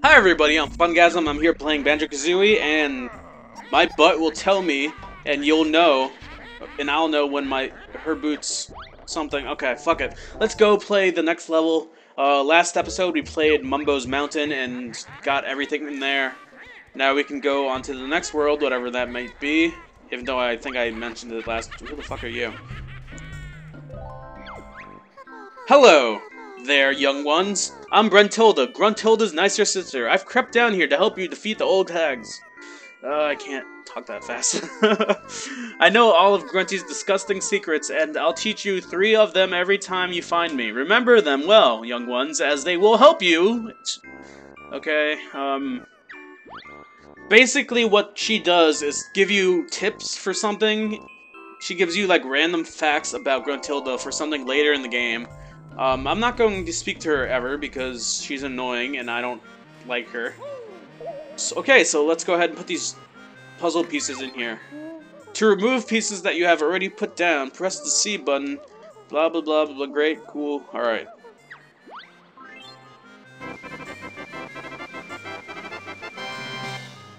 Hi everybody, I'm Fungasm. I'm here playing Banjo Kazooie, and my butt will tell me, and you'll know, and I'll know when her boots something. Okay, fuck it. Let's go play the next level. Last episode we played Mumbo's Mountain and got everything in there. Now we can go on to the next world, whatever that might be. Even though I think I mentioned it last. Who the fuck are you? Hello there, young ones. I'm Gruntilda, Gruntilda's nicer sister. I've crept down here to help you defeat the old hags. I can't talk that fast. I know all of Grunty's disgusting secrets, and I'll teach you 3 of them every time you find me. Remember them well, young ones, as they will help you. Okay, basically what she does is give you tips for something. She gives you, like, random facts about Gruntilda for something later in the game. I'm not going to speak to her ever because she's annoying and I don't like her. Okay, so let's go ahead and put these puzzle pieces in here. To remove pieces that you have already put down, press the C button. Blah, blah, blah, blah, blah. Great, cool, alright.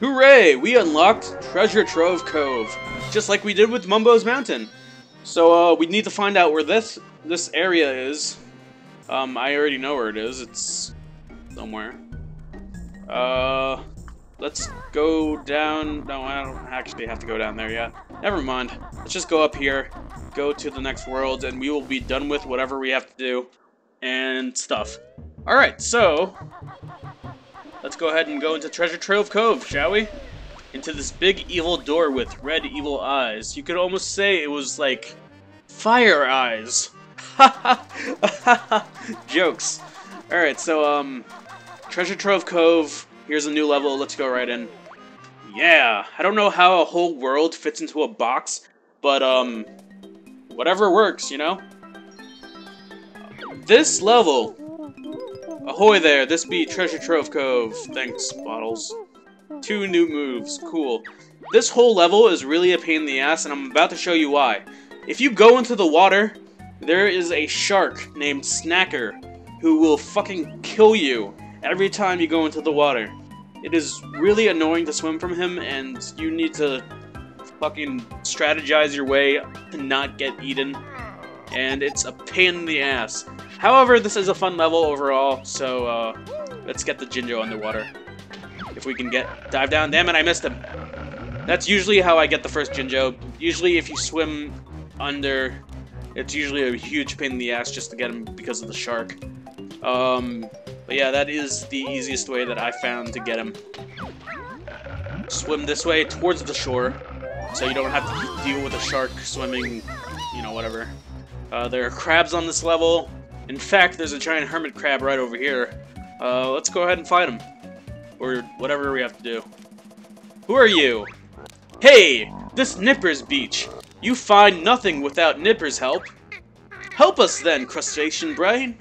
Hooray! We unlocked Treasure Trove Cove, just like we did with Mumbo's Mountain. So, we need to find out where this area is. I already know where it is. It's somewhere. Let's go down. No, I don't actually have to go down there yet. Never mind. Let's just go up here, go to the next world, and we will be done with whatever we have to do and stuff. Alright, so let's go ahead and go into Treasure Trove Cove, shall we? Into this big evil door with red evil eyes. You could almost say it was like fire eyes. Jokes. Alright, so, Treasure Trove Cove. Here's a new level. Let's go right in. Yeah, I don't know how a whole world fits into a box, but, whatever works, you know? This level. Ahoy there, this be Treasure Trove Cove. Thanks, Bottles. 2 new moves. Cool. This whole level is really a pain in the ass, and I'm about to show you why. If you go into the water, there is a shark named Snacker who will fucking kill you every time you go into the water. It is really annoying to swim from him, and you need to fucking strategize your way to not get eaten, and it's a pain in the ass. However, this is a fun level overall, so let's get the Jinjo underwater. If we can dive down. Damn it, I missed him. That's usually how I get the first Jinjo. Usually if you swim under, it's usually a huge pain in the ass just to get him because of the shark. But yeah, that is the easiest way that I found to get him. Swim this way towards the shore, so you don't have to deal with a shark swimming, you know, whatever. There are crabs on this level. In fact, there's a giant hermit crab right over here. Let's go ahead and fight him. Or whatever we have to do. Who are you? Hey, this Nipper's beach. You find nothing without Nipper's help. Help us then, crustacean brain.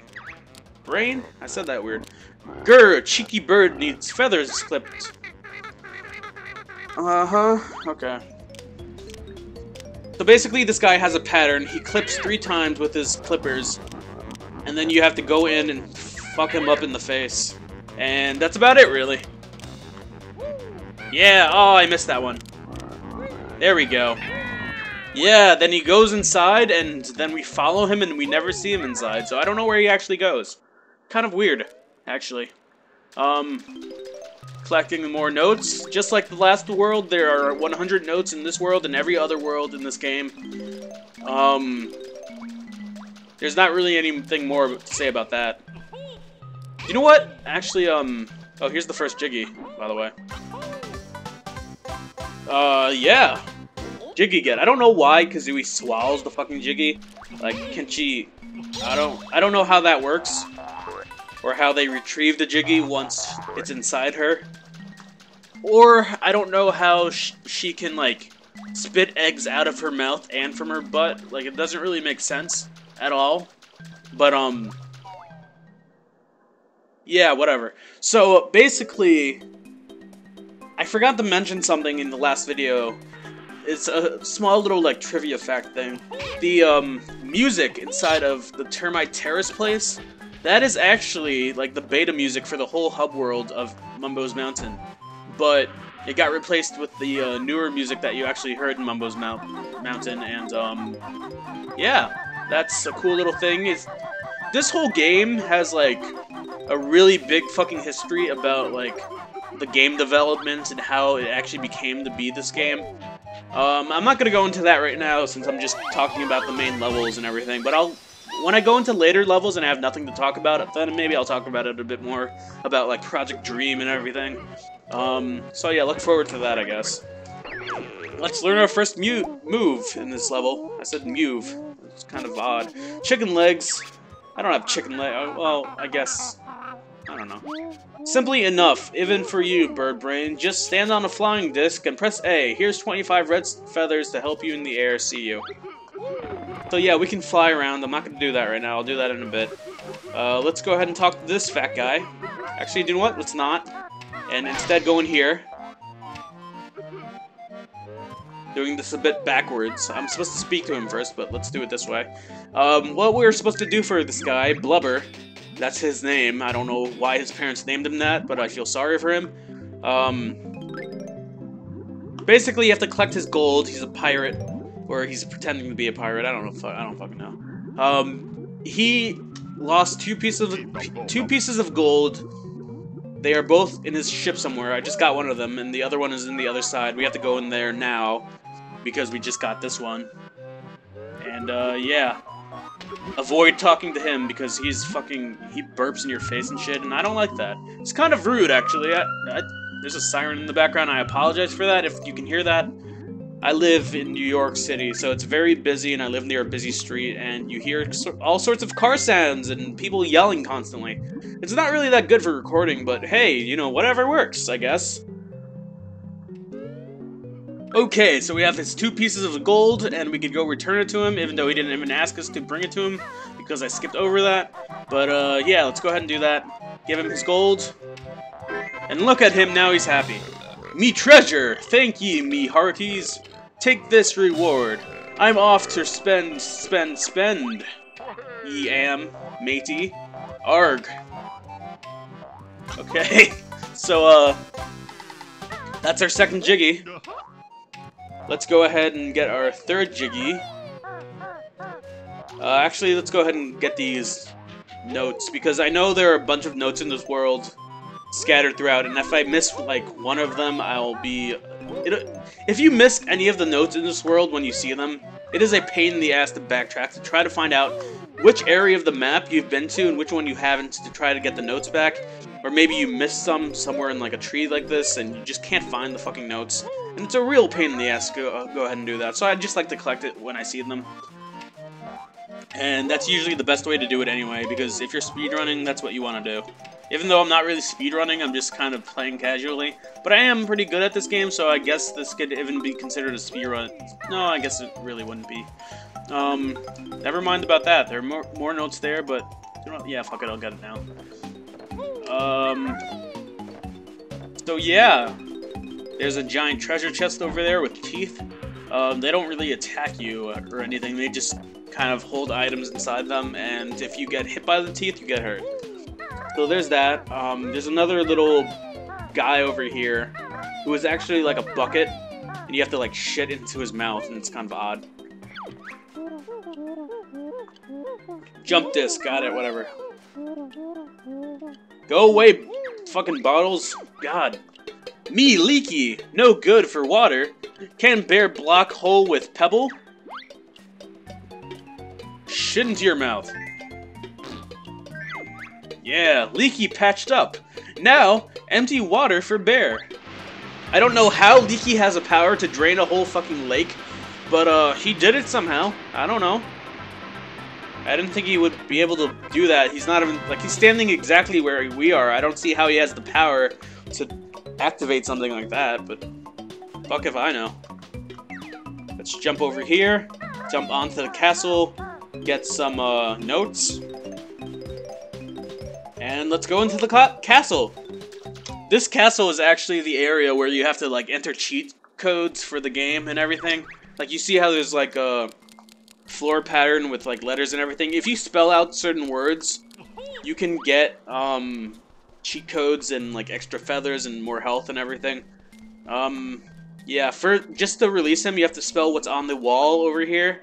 Brain? I said that weird. Grr, a cheeky bird needs feathers clipped. Okay. So basically this guy has a pattern. He clips 3 times with his clippers. And then you have to go in and fuck him up in the face. And that's about it, really. Yeah, oh, I missed that one. There we go. Yeah, then he goes inside, and then we follow him, and we never see him inside, so I don't know where he actually goes. Kind of weird, actually. Collecting more notes. Just like the last world, there are 100 notes in this world and every other world in this game. There's not really anything more to say about that. You know what? Actually, oh, here's the first Jiggy, by the way. Yeah. Jiggy get. I don't know why Kazooie swallows the fucking Jiggy. Like, can she... I don't know how that works. Or how they retrieve the Jiggy once it's inside her. Or, I don't know how she can, like, spit eggs out of her mouth and from her butt. Like, it doesn't really make sense at all. But, yeah, whatever. So, basically, I forgot to mention something in the last video. It's a small little, like, trivia fact thing. The, music inside of the Termite Terrace place That is actually like the beta music for the whole hub world of Mumbo's Mountain, but it got replaced with the newer music that you actually heard in Mumbo's Mountain, and yeah, that's a cool little thing. This whole game has like a really big fucking history about like the game development and how it actually became to be this game. I'm not gonna go into that right now since I'm just talking about the main levels and everything, but when I go into later levels and I have nothing to talk about, then maybe I'll talk about it a bit more, about like Project Dream and everything. So yeah, look forward to that, I guess. Let's learn our first move in this level. I said move. It's kind of odd. Chicken legs. I don't have chicken legs. Well, I guess. I don't know. Simply enough, even for you, bird brain. Just stand on a flying disc and press A. Here's 25 red feathers to help you in the air. See you. So yeah, we can fly around. I'm not going to do that right now. I'll do that in a bit. Let's go ahead and talk to this fat guy. Actually, you know what? Let's not. And instead go in here. Doing this a bit backwards. I'm supposed to speak to him first, but let's do it this way. What we're supposed to do for this guy, Blubber, that's his name. I don't know why his parents named him that, but I feel sorry for him. Basically, you have to collect his gold. He's a pirate, or he's pretending to be a pirate. I don't know. I don't fucking know. He lost two pieces of gold. They are both in his ship somewhere. I just got one of them, and the other one is in the other side. We have to go in there now, because we just got this one. And, yeah. Avoid talking to him, because he burps in your face and shit, and I don't like that. It's kind of rude, actually. There's a siren in the background. I apologize for that, if you can hear that. I live in New York City, so it's very busy, and I live near a busy street, and you hear all sorts of car sounds and people yelling constantly. It's not really that good for recording, but hey, you know, whatever works, I guess. Okay, so we have his 2 pieces of gold, and we could go return it to him, even though he didn't even ask us to bring it to him, because I skipped over that. But, yeah, let's go ahead and do that. Give him his gold. And look at him, now he's happy. Me treasure! Thank ye, me hearties! Take this reward. I'm off to spend. Ye am, matey. Arg. Okay, so, that's our second Jiggy. Let's go ahead and get our third Jiggy. Actually, let's go ahead and get these notes, because I know there are a bunch of notes in this world scattered throughout, and if I miss, like, one of them, I'll be... If you miss any of the notes in this world when you see them, it is a pain in the ass to backtrack, to try to find out which area of the map you've been to and which one you haven't, to try to get the notes back. Or maybe you missed some somewhere in, like, a tree like this, and you just can't find the fucking notes. And it's a real pain in the ass to go ahead and do that, so I just like to collect it when I see them. And that's usually the best way to do it anyway, because if you're speedrunning, that's what you want to do. Even though I'm not really speedrunning, I'm just kind of playing casually. But I am pretty good at this game, so I guess this could even be considered a speedrun. No, I guess it really wouldn't be. Never mind about that. There are more notes there, but... yeah, fuck it, I'll get it now. So yeah. There's a giant treasure chest over there with teeth. They don't really attack you or anything. They just kind of hold items inside them, and if you get hit by the teeth, you get hurt. So there's that. There's another little guy over here who is actually like a bucket, and you have to like shit into his mouth, and it's kind of odd. Jump disc, got it, whatever. Go away, fucking bottles. God. Me, leaky. No good for water. Can bear block hole with pebble? Shit into your mouth. Yeah, leaky patched up. Now, empty water for bear. I don't know how Leaky has a power to drain a whole fucking lake, but he did it somehow. I don't know. I didn't think he would be able to do that. He's not even, like, he's standing exactly where we are. I don't see how he has the power to activate something like that, but fuck if I know. Let's jump over here, jump onto the castle, get some notes, and let's go into the castle. This castle is actually the area where you have to like enter cheat codes for the game and everything. Like you see how there's like a floor pattern with like letters and everything. If you spell out certain words, you can get cheat codes and like extra feathers and more health and everything. Yeah, just to release him, you have to spell what's on the wall over here,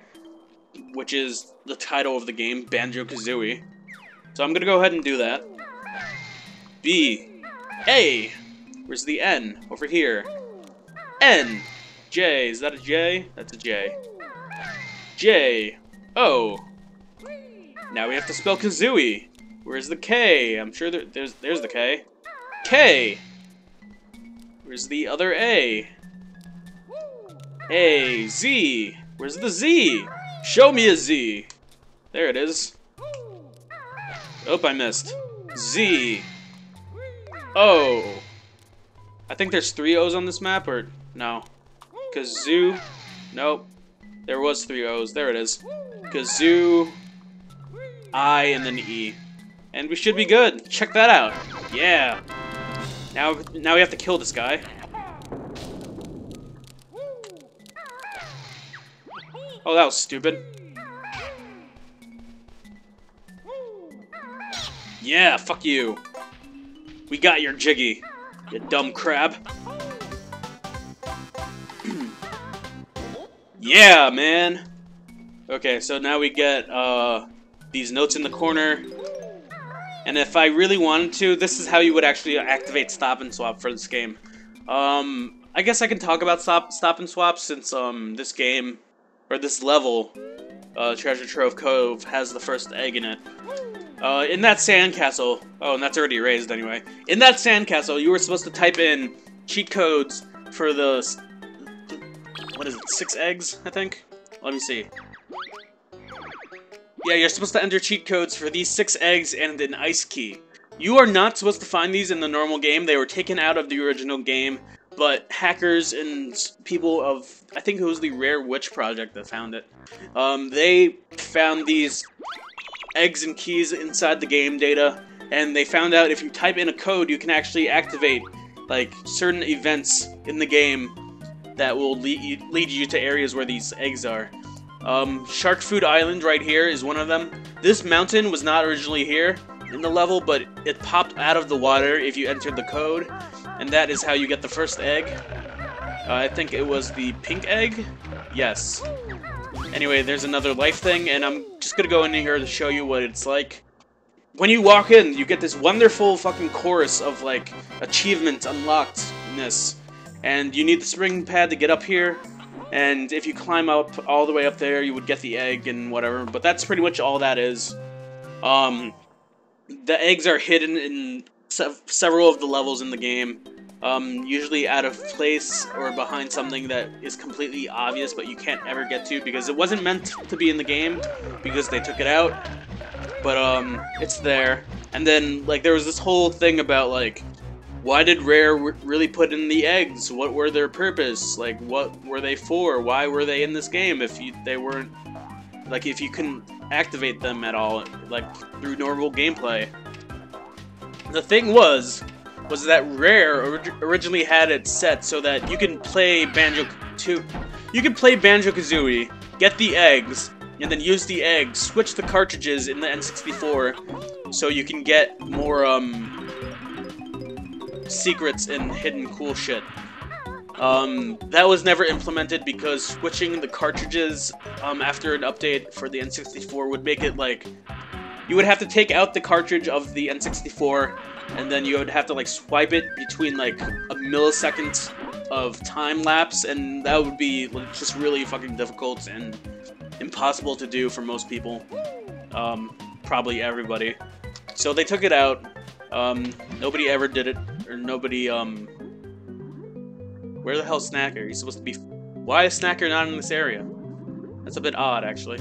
which is the title of the game, Banjo Kazooie. So I'm gonna go ahead and do that. B, A. Where's the N? Over here. N, J. Is that a J? That's a J. J, O. Now we have to spell Kazooie. Where's the K? I'm sure there's the K. K. Where's the other A? A, Z. Where's the Z? Show me a Z. There it is. Oh, I missed. Z. O. I think there's 3 O's on this map, or no? Kazoo. Nope. There was 3 O's. There it is. Kazoo. I and then E. And we should be good. Check that out. Yeah. Now we have to kill this guy. Oh, that was stupid. Yeah, fuck you. We got your Jiggy, you dumb crab. Yeah, man. Okay, so now we get these notes in the corner. And if I really wanted to, this is how you would actually activate Stop and Swap for this game. I guess I can talk about Stop and Swap since this game, or this level, Treasure Trove Cove, has the first egg in it. In that sandcastle, oh, and that's already erased anyway. In that sandcastle, you were supposed to type in cheat codes for the, what is it, 6 eggs, I think? Let me see. Yeah, you're supposed to enter cheat codes for these 6 eggs and an ice key. You are not supposed to find these in the normal game. They were taken out of the original game, but hackers and people of, I think it was the Rare Witch Project that found it. They found these eggs and keys inside the game data, and they found out if you type in a code, you can actually activate like certain events in the game that will lead you to areas where these eggs are. Shark Food Island right here is one of them. This mountain was not originally here in the level, but it popped out of the water if you entered the code, and that is how you get the first egg. I think it was the pink egg? Yes. Anyway, there's another life thing, and I'm just gonna go in here to show you what it's like. When you walk in, you get this wonderful fucking chorus of, like, achievements unlockedness. And you need the spring pad to get up here, and if you climb up all the way up there, you would get the egg and whatever, but that's pretty much all that is. The eggs are hidden in several of the levels in the game. Usually out of place or behind something that is completely obvious but you can't ever get to because it wasn't meant to be in the game because they took it out, but it's there. And then like there was this whole thing about like, why did Rare really put in the eggs? What were their purpose? Like, what were they for? Why were they in this game if they weren't, like, if you couldn't activate them at all, like through normal gameplay? The thing was that Rare originally had it set so that you can play Banjo Kazooie, get the eggs, and then use the eggs, switch the cartridges in the N64, so you can get more secrets and hidden cool shit. That was never implemented because switching the cartridges after an update for the N64 would make it like you would have to take out the cartridge of the N64 and then you would have to like swipe it between like a millisecond of time lapse, and that would be like, just really fucking difficult and impossible to do for most people, probably everybody. So they took it out. Nobody ever did it, or nobody, where the hell's Snacker? He's supposed to be, why is Snacker not in this area? That's a bit odd, actually.